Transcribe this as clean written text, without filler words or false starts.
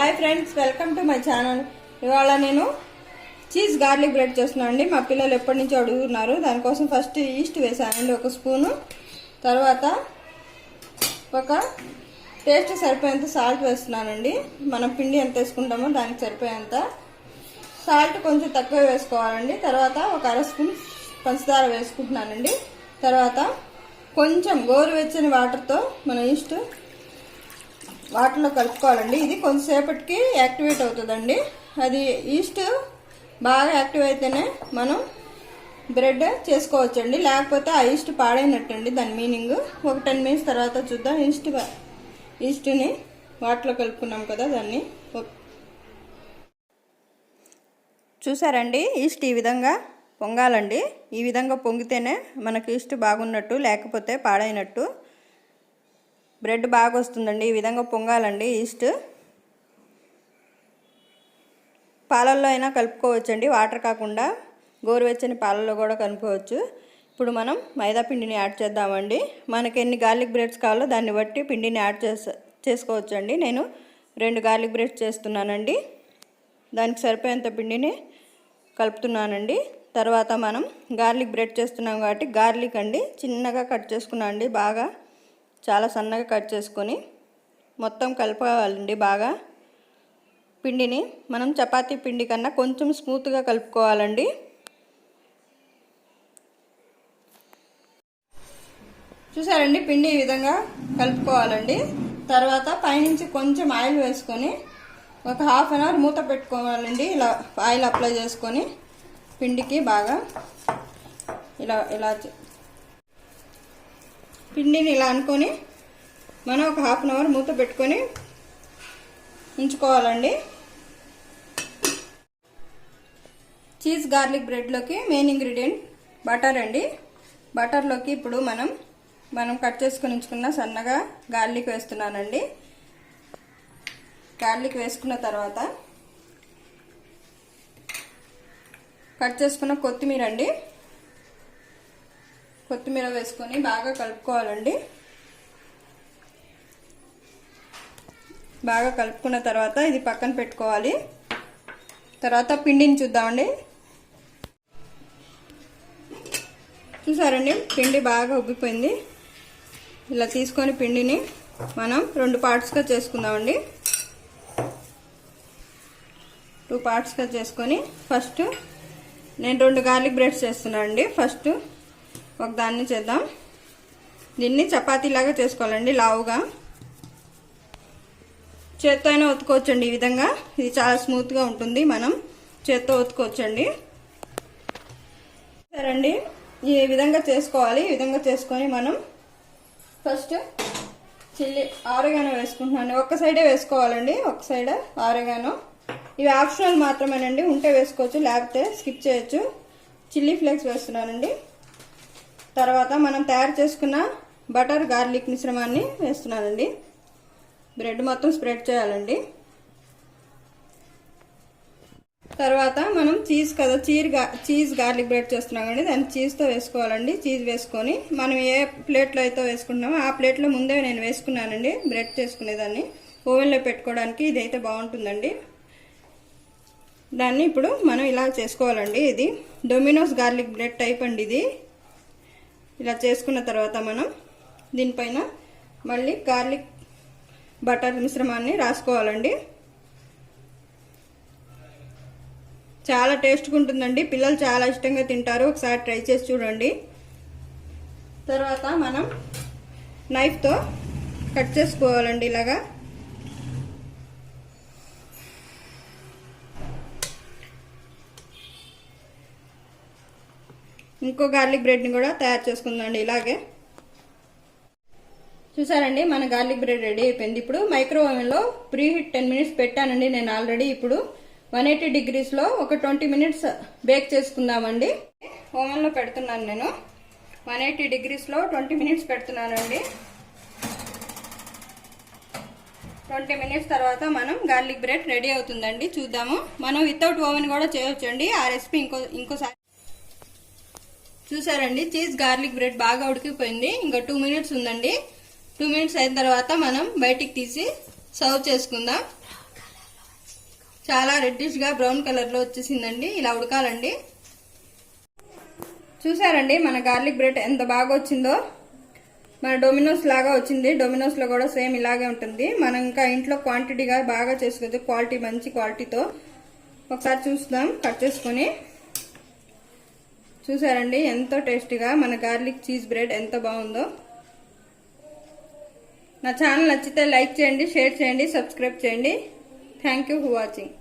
Hi friends, welcome to my channel. ఇవాళ నేను cheese garlic bread చేస్తున్నాను అండి. మా పిల్లలు ఎప్పటి నుంచో అడుగుతున్నారు. దానికోసం ఫస్ట్ ఈస్ట్ వేసానండి, ఒక స్పూను. తర్వాత ఒక టేస్ట్ సరిపోయేంత సాల్ట్ వేస్తున్నానండి. మనం పిండి ఎంత వేసుకుంటామో దానికి సరిపోయేంత సాల్ట్ కొంచెం తక్కువ వేసుకోవాలండి. తర్వాత ఒక అర స్పూన్ పంచదార వేసుకుంటున్నానండి. తర్వాత కొంచెం గోరువెచ్చని వాటర్తో మనం ఈస్ట్ వాటర్లో కలుపుకోవాలండి. ఇది కొంతసేపటికి యాక్టివేట్ అవుతుందండి. అది ఈస్ట్ బాగా యాక్టివ్ అయితేనే మనం బ్రెడ్ చేసుకోవచ్చండి, లేకపోతే ఆ ఈస్ట్ పాడైనట్టండి దాని మీనింగ్. ఒక 10 మినిట్స్ తర్వాత చూద్దాం. ఈస్ట్ని వాటర్లో కలుపుకున్నాం కదా, దాన్ని చూసారండి. ఈస్ట్ ఈ విధంగా పొంగాలండి. ఈ విధంగా పొంగితేనే మనకి ఈస్ట్ బాగున్నట్టు, లేకపోతే పాడైనట్టు. బ్రెడ్ బాగా వస్తుందండి. ఈ విధంగా పొంగాలండి ఈస్ట్. పాలల్లో అయినా కలుపుకోవచ్చండి, వాటర్ కాకుండా గోరువెచ్చని పాలల్లో కూడా కలుపుకోవచ్చు. ఇప్పుడు మనం మైదా పిండిని యాడ్ చేద్దామండి. మనకి ఎన్ని గార్లిక్ బ్రెడ్స్ కావాలో దాన్ని బట్టి పిండిని యాడ్ చేసుకోవచ్చండి. నేను 2 గార్లిక్ బ్రెడ్స్ చేస్తున్నానండి. దానికి సరిపోయేంత పిండిని కలుపుతున్నానండి. తర్వాత మనం గార్లిక్ బ్రెడ్ చేస్తున్నాం కాబట్టి గార్లిక్ అండి చిన్నగా కట్ చేసుకున్నాను అండి. బాగా చాలా సన్నగా కట్ చేసుకొని మొత్తం కలుపుకోవాలండి. బాగా పిండిని మనం చపాతీ పిండి కన్నా కొంచెం స్మూత్గా కలుపుకోవాలండి. చూసారండి, పిండి ఈ విధంగా కలుపుకోవాలండి. తర్వాత పైనుంచి కొంచెం ఆయిల్ వేసుకొని ఒక ½ అవర్ మూత పెట్టుకోవాలండి. ఇలా ఆయిల్ అప్లై చేసుకొని పిండికి బాగా ఇలా పిండిని ఇలా అనుకొని మనం ఒక ½ అవర్ మూత పెట్టుకొని ఉంచుకోవాలండి. చీజ్ గార్లిక్ బ్రెడ్లోకి మెయిన్ ఇంగ్రీడియంట్ బటర్ అండి. బటర్లోకి ఇప్పుడు మనం కట్ చేసుకొని ఉంచుకున్న సన్నగా గార్లిక్ వేస్తున్నానండి. గార్లిక్ వేసుకున్న తర్వాత కట్ చేసుకున్న కొత్తిమీర అండి. కొత్తిమీర వేసుకొని బాగా కలుపుకోవాలండి. బాగా కలుపుకున్న తర్వాత ఇది పక్కన పెట్టుకోవాలి. తర్వాత పిండిని చూద్దామండి. చూసారండి, పిండి బాగా ఉబ్బిపోయింది. ఇలా తీసుకొని పిండిని మనం 2 పార్ట్స్గా చేసుకుందామండి. 2 పార్ట్స్గా చేసుకొని ఫస్ట్ నేను 2 గార్లిక్ బ్రెడ్స్ చేస్తున్నాను అండి. ఫస్ట్ ఒక దాన్ని చేద్దాం. దీన్ని చపాతీలాగా చేసుకోవాలండి, లావుగా. చేత్తో అయినా ఒత్తుకోవచ్చండి. ఈ విధంగా ఇది చాలా స్మూత్గా ఉంటుంది. మనం చేత్తో ఒత్తుకోవచ్చండి. సరేండి, ఈ విధంగా చేసుకోవాలి. ఈ విధంగా చేసుకొని మనం ఫస్ట్ ఆరెగానో వేసుకుంటున్నాను. ఒక్క సైడే వేసుకోవాలండి, ఒక సైడ్ ఆరెగానో. ఇవి ఆప్షనల్ మాత్రమేనండి, ఉంటే వేసుకోవచ్చు, లేకపోతే స్కిప్ చేయొచ్చు. చిల్లీ ఫ్లేక్స్ వేస్తున్నానండి. తర్వాత మనం తయారు చేసుకున్న బటర్ గార్లిక్ మిశ్రమాన్ని వేస్తున్నానండి. బ్రెడ్ మొత్తం స్ప్రెడ్ చేయాలండి. తర్వాత మనం చీజ్ గార్లిక్ బ్రెడ్ చేస్తున్నాం అండి. దాన్ని చీజ్తో వేసుకోవాలండి. చీజ్ వేసుకొని మనం ఏ ప్లేట్లో అయితే వేసుకుంటున్నామో ఆ ప్లేట్లో ముందే నేను వేసుకున్నానండి. బ్రెడ్ చేసుకునేదాన్ని ఓవెన్లో పెట్టుకోవడానికి ఇదైతే బాగుంటుందండి. దాన్ని ఇప్పుడు మనం ఇలా చేసుకోవాలండి. ఇది డొమినోస్ గార్లిక్ బ్రెడ్ టైప్ అండి. ఇది ఇలా చేసుకున్న తర్వాత మనం దీనిపైన మళ్ళీ గార్లిక్ బటర్ మిశ్రమాన్ని రాసుకోవాలండి. చాలా టేస్ట్గా ఉంటుందండి. పిల్లలు చాలా ఇష్టంగా తింటారు. ఒకసారి ట్రై చేసి చూడండి. తర్వాత మనం నైఫ్తో కట్ చేసుకోవాలండి ఇలాగా. ఇంకో గార్లిక్ బ్రెడ్ని కూడా తయారు చేసుకుందామండి ఇలాగే. చూసారండి, మన గార్లిక్ బ్రెడ్ రెడీ అయిపోయింది. ఇప్పుడు మైక్రోవేవ్లో ప్రీహీట్ 10 మినిట్స్ పెట్టానండి నేను ఆల్రెడీ. ఇప్పుడు 180 డిగ్రీస్లో ఒక 20 మినిట్స్ బేక్ చేసుకుందామండి. ఓవెన్లో పెడుతున్నాను నేను. 180 డిగ్రీస్లో 20 మినిట్స్ పెడుతున్నానండి. 20 మినిట్స్ తర్వాత మనం గార్లిక్ బ్రెడ్ రెడీ అవుతుందండి. చూద్దాము. మనం వితౌట్ ఓవెన్ కూడా చేయొచ్చండి. ఆ రెసిపీ ఇంకోసారి. చూసారండి, చీజ్ గార్లిక్ బ్రెడ్ బాగా ఉడికిపోయింది. ఇంకా 2 మినిట్స్ ఉందండి. 2 మినిట్స్ అయిన తర్వాత మనం బయటికి తీసి సర్వ్ చేసుకుందాం. చాలా రెడ్డిష్ గా బ్రౌన్ కలర్ లో వచ్చేసిందండి. ఇలా ఉడకాలండి. చూసారండి మన గార్లిక్ బ్రెడ్ ఎంత బాగా వచ్చిందో. మన డొమినోస్ లాగా వచ్చింది. డొమినోస్ లో కూడా సేమ్ ఇలాగే ఉంటుంది. మనం ఇంకా ఇంట్లో క్వాంటిటీగా బాగా చేసుకోవచ్చు, క్వాలిటీ మంచి క్వాలిటీతో. ఒకసారి చూద్దాం కట్ చేసుకొని. చూసారండి ఎంతో టేస్టీగా మన గార్లిక్ చీజ్ బ్రెడ్ ఎంత బాగుందో. నా ఛానల్ నచ్చితే లైక్ చేయండి, షేర్ చేయండి, సబ్స్క్రైబ్ చేయండి. Thank you for watching.